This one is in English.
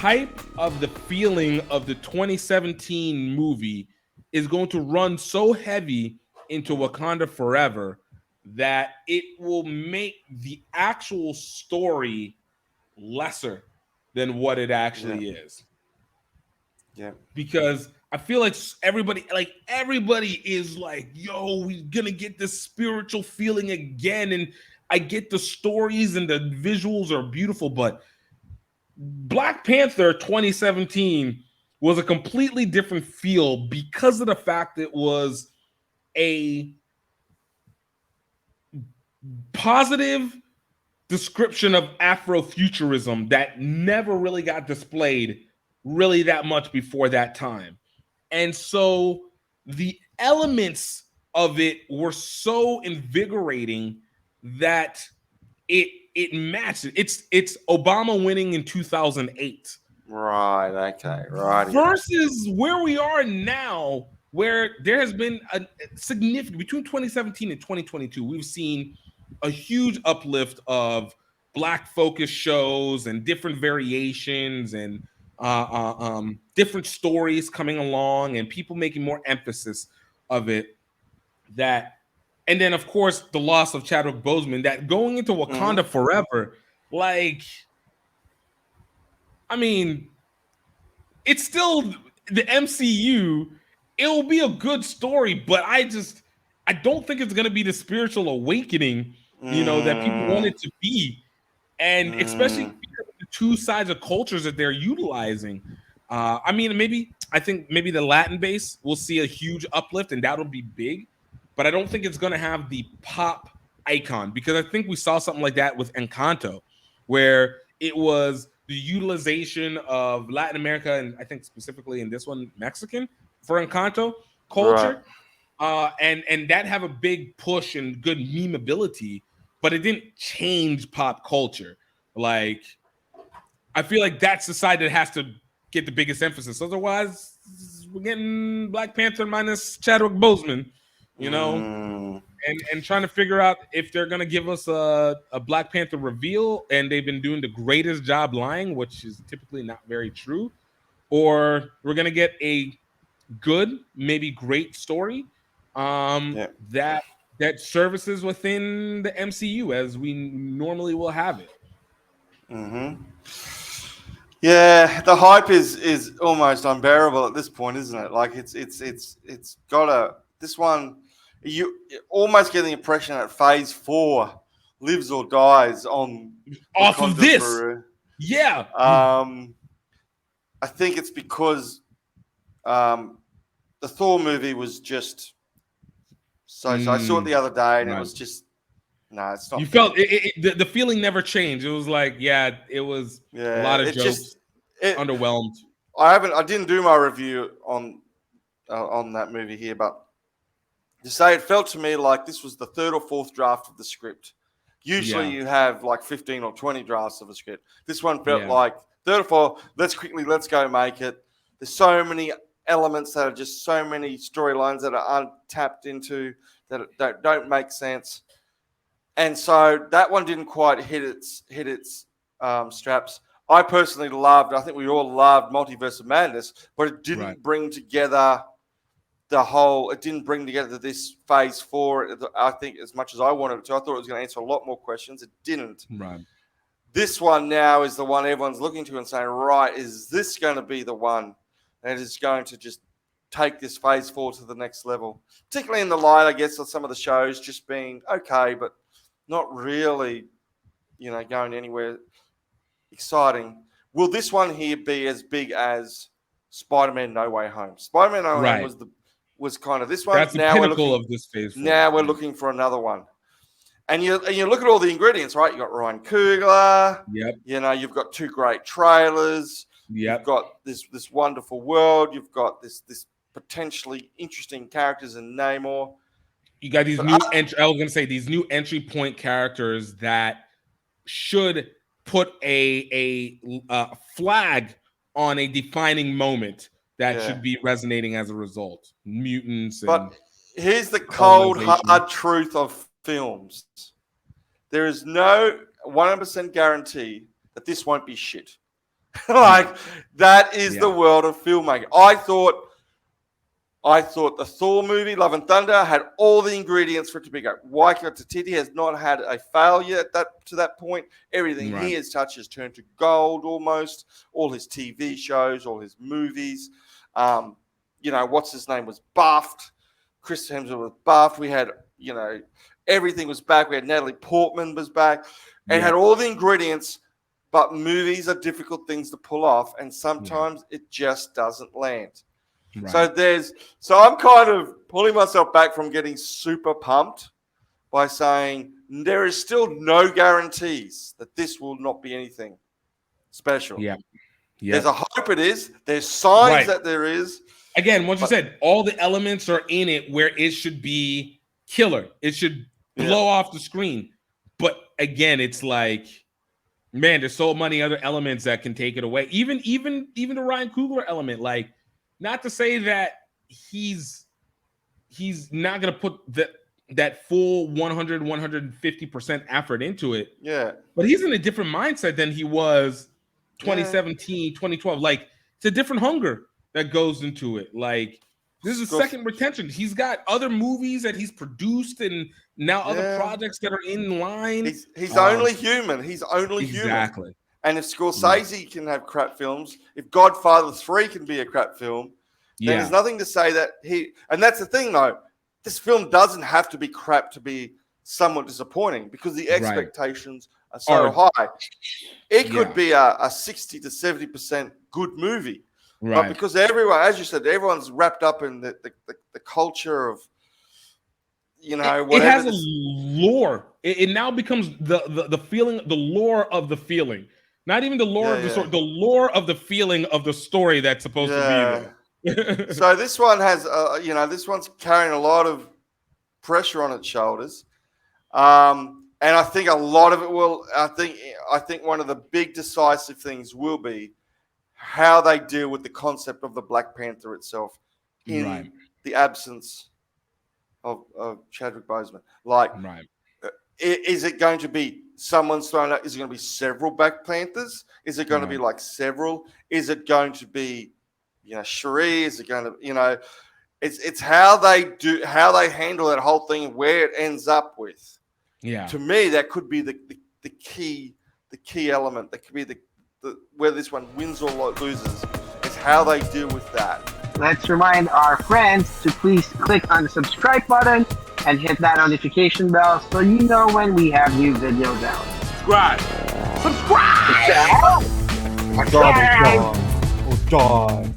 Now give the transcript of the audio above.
hype of the feeling of the 2017 movie is going to run so heavy into Wakanda Forever that it will make the actual story lesser than what it Yeah. actually is. Yeah. Because I feel like everybody is like, yo, we're gonna get this spiritual feeling again. And I get the stories and the visuals are beautiful, but Black Panther 2017 was a completely different feel because of the fact it was a positive description of Afrofuturism that never really got displayed really that much before that time. And so the elements of it were so invigorating that it matched. It's Obama winning in 2008 Right. Okay. Right. Yeah. versus where we are now, where there has been a significant between 2017 and 2022. We've seen a huge uplift of black focused shows and different variations and different stories coming along and people making more emphasis of it. That and then of course the loss of Chadwick Boseman. That going into Mm-hmm. Wakanda Forever, like I mean, it's still the MCU. It'll be a good story, but I don't think it's gonna be the spiritual awakening, that people want Mm, it to be. And especially mm, because of the two sides of cultures that they're utilizing. I mean, I think maybe the Latin base will see a huge uplift and that'll be big, but I don't think it's gonna have the pop icon because I think we saw something like that with Encanto, where it was the utilization of Latin America and I think specifically in this one Mexican for Encanto right. culture, and that have a big push and good memeability, but it didn't change pop culture. Like I feel like that's the side that has to get the biggest emphasis. Otherwise, we're getting Black Panther minus Chadwick Boseman, you know, Mm, and trying to figure out if they're gonna give us a Black Panther reveal, and they've been doing the greatest job lying, which is typically not very true, or we're gonna get a good, maybe great story yeah. that services within the MCU as we normally will have it. Mm-hmm. Yeah, the hype is almost unbearable at this point, isn't it? Like it's got a this one. You almost get the impression that Phase 4 lives or dies on Off of Wakanda this, for. yeah, I think it's because um, the Thor movie was just so. I saw it mm, the other day, and it right. was just no, it's You not for felt me. the feeling never changed. It was like, yeah, it was a Yeah, lot of it just jokes, it. underwhelmed. I didn't do my review on that movie here, but to say it felt to me like this was the third or fourth draft of the script. Usually Yeah, you have like 15 or 20 drafts of a script. This one felt yeah, like third or fourth. Let's go make it. There's so many elements that are just so many storylines that are untapped into that don't make sense. And so that one didn't quite hit its straps. I personally loved. I think we all loved Multiverse of Madness, but it right, didn't bring together the whole. It didn't bring together this Phase 4. I think as much as I wanted it to. I thought it was going to answer a lot more questions. It didn't. right. This one now is the one everyone's looking to and saying, right, is this going to be the one that is going to just take this Phase 4 to the next level? Particularly in the light, I guess, of some of the shows just being okay, but not really, going anywhere exciting. Will this one here be as big as Spider-Man No Way Home? Spider-Man No Way Home Right. was kind of this one. That's the pinnacle of this phase four. Now we're Yeah. looking for another one. And you look at all the ingredients, right? You got Ryan Coogler. Yep. You've got two great trailers. You've Yep. got this wonderful world. You've got this potentially interesting characters in Namor. You got these But new entry. I was gonna say these new entry point characters that should put a flag on a defining moment that yeah. should be resonating as a result. Mutants But and here's the cold colonization. hard truth of films: there is no 100% guarantee that this won't be shit. Like, that is the world of filmmaking. I thought the Thor movie, Love and Thunder, had all the ingredients for it to be great. Waika Waititi has not had a failure to that point. Everything he has touched has turned to gold almost. All his TV shows, all his movies. What's his name was buffed. Chris Hemsworth was buffed. We had, everything was back. We had Natalie Portman was back. And had all the ingredients, but movies are difficult things to pull off. And sometimes it just doesn't land. Right. So I'm kind of pulling myself back from getting super pumped by saying there is still no guarantees that this will not be anything special. Yeah. There's a hope it is. There's signs that there is. Again, once you said all the elements are in it where it should be killer. It should blow off the screen. But again, it's like, man, there's so many other elements that can take it away. Even the Ryan Coogler element, like, not to say that he's not going to put that full 100, 150% effort into it. Yeah. But he's in a different mindset than he was 2017, 2012. Like, it's a different hunger that goes into it. Like, this is second retention. He's got other movies that he's produced and now other projects that are in line. He's only human. He's only human. Exactly. And if Scorsese can have crap films, if Godfather 3 can be a crap film, then there's nothing to say that and that's the thing though, this film doesn't have to be crap to be somewhat disappointing because the expectations are so high. It could be a 60 to 70% good movie. Right. But because everyone, as you said, everyone's wrapped up in the culture of, whatever. It has a lore. It now becomes the feeling, the lore of the feeling. Not even the lore of the story, the lore of the feeling of the story that's supposed to be there. So this one has, this one's carrying a lot of pressure on its shoulders. And I think a lot of it will, I think one of the big decisive things will be how they deal with the concept of the Black Panther itself in the absence of Chadwick Boseman. Like, is it going to be someone's thrown out? Is it going to be several Black Panthers? Is it going to be like several? Is it going to be, Cherie? Is it going to, it's how they handle that whole thing and where it ends up with. Yeah. To me, that could be the key element. That could be the where this one wins or loses. Is how they deal with that. Let's remind our friends to please click on the subscribe button and hit that notification bell so you know when we have new videos out. Subscribe! Subscribe! Oh, God.